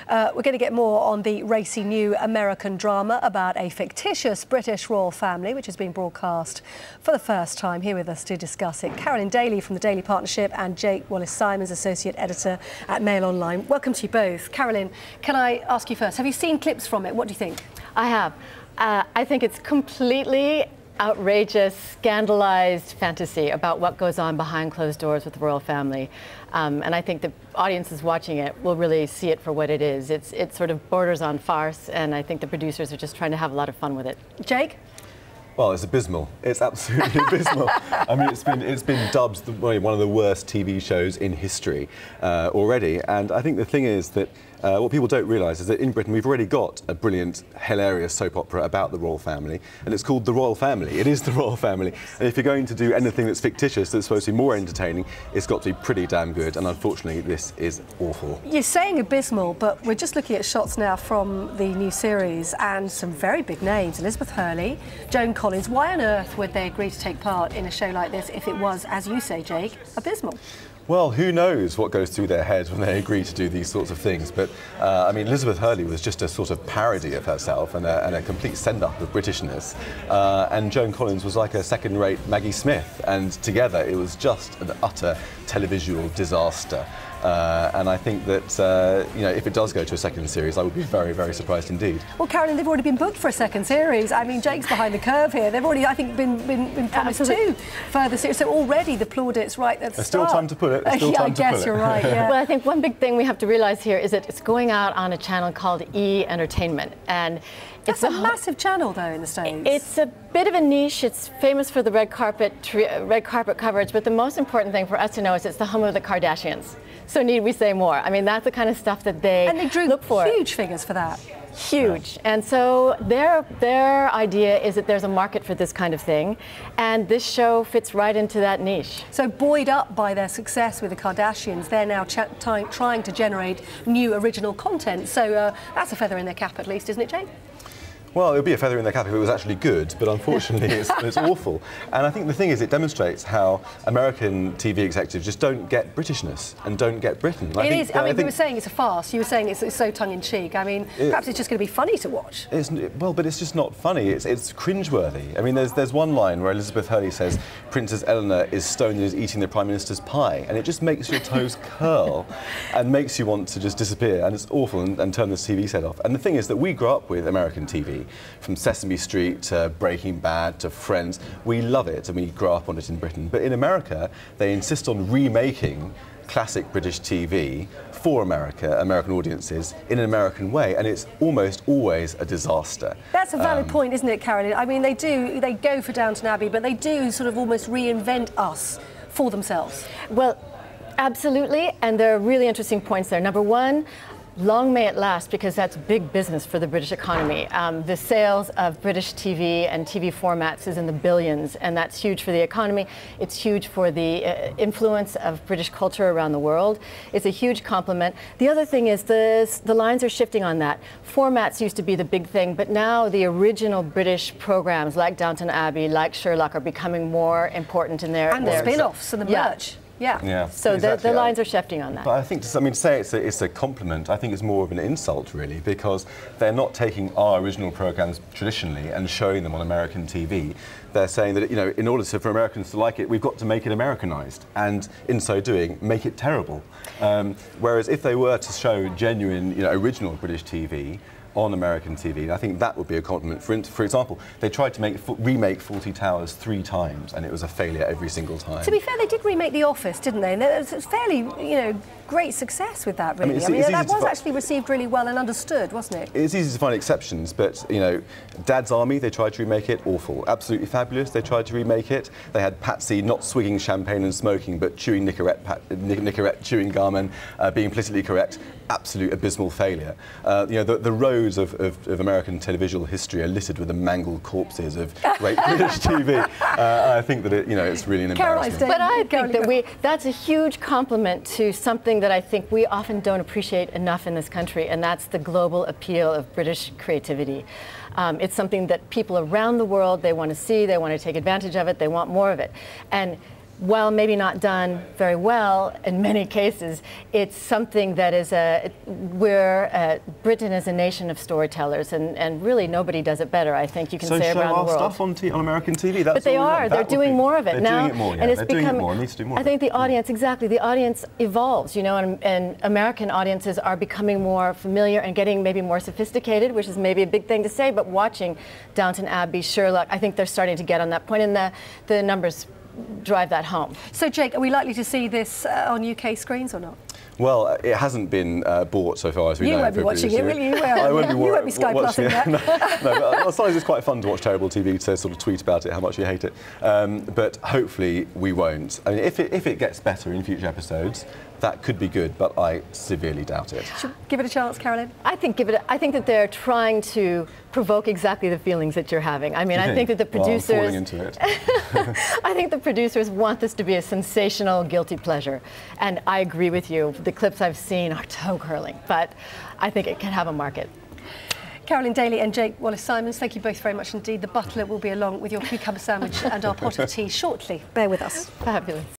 We're going to get more on the racy new American drama about a fictitious British royal family, which is being broadcast for the first time. Here with us to discuss it, Carolyn Dailey from the Daily Partnership and Wallis Simons, Associate Editor at Mail Online. Welcome to you both. Carolyn, can I ask you first, have you seen clips from it? What do you think? I have. I think it's completely outrageous, scandalized fantasy about what goes on behind closed doors with the royal family. And I think the audiences watching it will really see it for what it is. It sort of borders on farce, and I think the producers are just trying to have a lot of fun with it. Jake? Well, it's abysmal. It's absolutely abysmal. I mean, it's been dubbed one of the worst TV shows in history already. And I think the thing is that what people don't realise is that in Britain we've already got a brilliant, hilarious soap opera about the royal family, and it's called The Royal Family. It is the royal family. And if you're going to do anything that's fictitious, that's supposed to be more entertaining, it's got to be pretty damn good. And unfortunately, this is awful. You're saying abysmal, but we're just looking at shots now from the new series, and some very big names: Elizabeth Hurley, Joan Collins. Why on earth would they agree to take part in a show like this if it was, as you say, Jake, abysmal? Well, who knows what goes through their heads when they agree to do these sorts of things. But, I mean, Elizabeth Hurley was just a sort of parody of herself and a complete send-up of Britishness. And Joan Collins was like a second-rate Maggie Smith. And together, it was just an utter televisual disaster. And I think that, you know, if it does go to a second series, I would be very, very surprised indeed. Well, Carolyn, they've already been booked for a second series. I mean, Jake's behind the curve here. They've already, I think, been promised two further series. So already the plaudits right at the There's start. still time to put it. There's still time to I put guess it. You're right, yeah. Well, I think one big thing we have to realise here is that it's going out on a channel called E! Entertainment. And That's a massive channel, though, in the States. It's a bit of a niche. It's famous for the red carpet coverage, but the most important thing for us to know is it's the home of the Kardashians. So need we say more? I mean, that's the kind of stuff that they look for. Huge figures for that. Huge. And so their idea is that there's a market for this kind of thing, and this show fits right into that niche. So buoyed up by their success with the Kardashians, they're now trying to generate new original content. So that's a feather in their cap, at least, isn't it, Jane? Well, it would be a feather in their cap if it was actually good, but unfortunately it's awful. And I think the thing is, it demonstrates how American TV executives just don't get Britishness and don't get Britain. I mean, we were saying it's a farce. You were saying it's so tongue-in-cheek. I mean, perhaps it's just going to be funny to watch. Well, but it's just not funny. It's cringeworthy. I mean, there's one line where Elizabeth Hurley says, "Princess Eleanor is stoned and is eating the Prime Minister's pie," and it just makes your toes curl and makes you want to just disappear. And it's awful and turn the TV set off. And the thing is that we grew up with American TV. From Sesame Street to Breaking Bad to Friends, we love it and we grow up on it in Britain. But in America, they insist on remaking classic British TV for American audiences in an American way, and it's almost always a disaster. That's a valid point, isn't it, Carolyn? I mean, they go for Downton Abbey, but they do sort of almost reinvent us for themselves. Well, absolutely, and there are really interesting points there. Number one, long may it last, because that's big business for the British economy. The sales of British TV and TV formats is in the billions, and that's huge for the economy. It's huge for the influence of British culture around the world. It's a huge compliment. The other thing is the lines are shifting on that. Formats used to be the big thing, but now the original British programs like Downton Abbey, like Sherlock, are becoming more important in their... And the spin-offs and the merch. Yeah. So exactly. the lines are shifting on that. But I think, to say it's a compliment, I think it's more of an insult, really, because they're not taking our original programmes traditionally and showing them on American TV. They're saying that, you know, in order for Americans to like it, we've got to make it Americanized, and in so doing, make it terrible. Whereas if they were to show genuine, you know, original British TV on American TV, I think that would be a compliment. For example, they tried to remake Fawlty Towers 3 times, and it was a failure every single time. To be fair, they did remake The Office, didn't they? And it was fairly, you know, great success with that, really. I mean that was actually received really well and understood, wasn't it? It's easy to find exceptions, but, you know, Dad's Army, they tried to remake it, awful. Absolutely Fabulous, they tried to remake it. They had Patsy not swigging champagne and smoking, but chewing Nicorette chewing gum and being politically correct. Absolute abysmal failure. You know, the roads of American televisual history are littered with the mangled corpses of great British TV. I think that it's really an embarrassment. But I think that that's a huge compliment to something that I think we often don't appreciate enough in this country, and that's the global appeal of British creativity. It's something that people around the world, they want to see, they want to take advantage of it, they want more of it. And while maybe not done very well in many cases, it's something that is Britain is a nation of storytellers, and really nobody does it better, I think you can say, around the world. So show our stuff on American TV. That's but they are. They're doing more of it now. They're doing it more, yeah. And it's They're doing it more. It needs to do more. I think the audience, exactly, the audience evolves, you know, and American audiences are becoming more familiar and getting maybe more sophisticated, which is maybe a big thing to say, but watching Downton Abbey, Sherlock, I think they're starting to get on that point, and the numbers drive that home. So, Jake, are we likely to see this on UK screens or not? Well, it hasn't been bought so far as we know. You won't be watching it, will you? Well, I won't be you won't be Sky Plusing that. No, but sometimes it's quite fun to watch terrible TV, to sort of tweet about it, how much you hate it. But hopefully we won't. I mean, if it gets better in future episodes, that could be good, but I severely doubt it. Should we give it a chance, Carolyn? I think that they're trying to provoke exactly the feelings that you're having. I mean, I think that the producers... Well, I'm falling into it. I think the producers want this to be a sensational, guilty pleasure. And I agree with you. The clips I've seen are toe-curling, but I think it can have a market. Carolyn Dailey and Jake Wallis Simons, thank you both very much indeed. The butler will be along with your cucumber sandwich and our pot of tea shortly. Bear with us. Fabulous.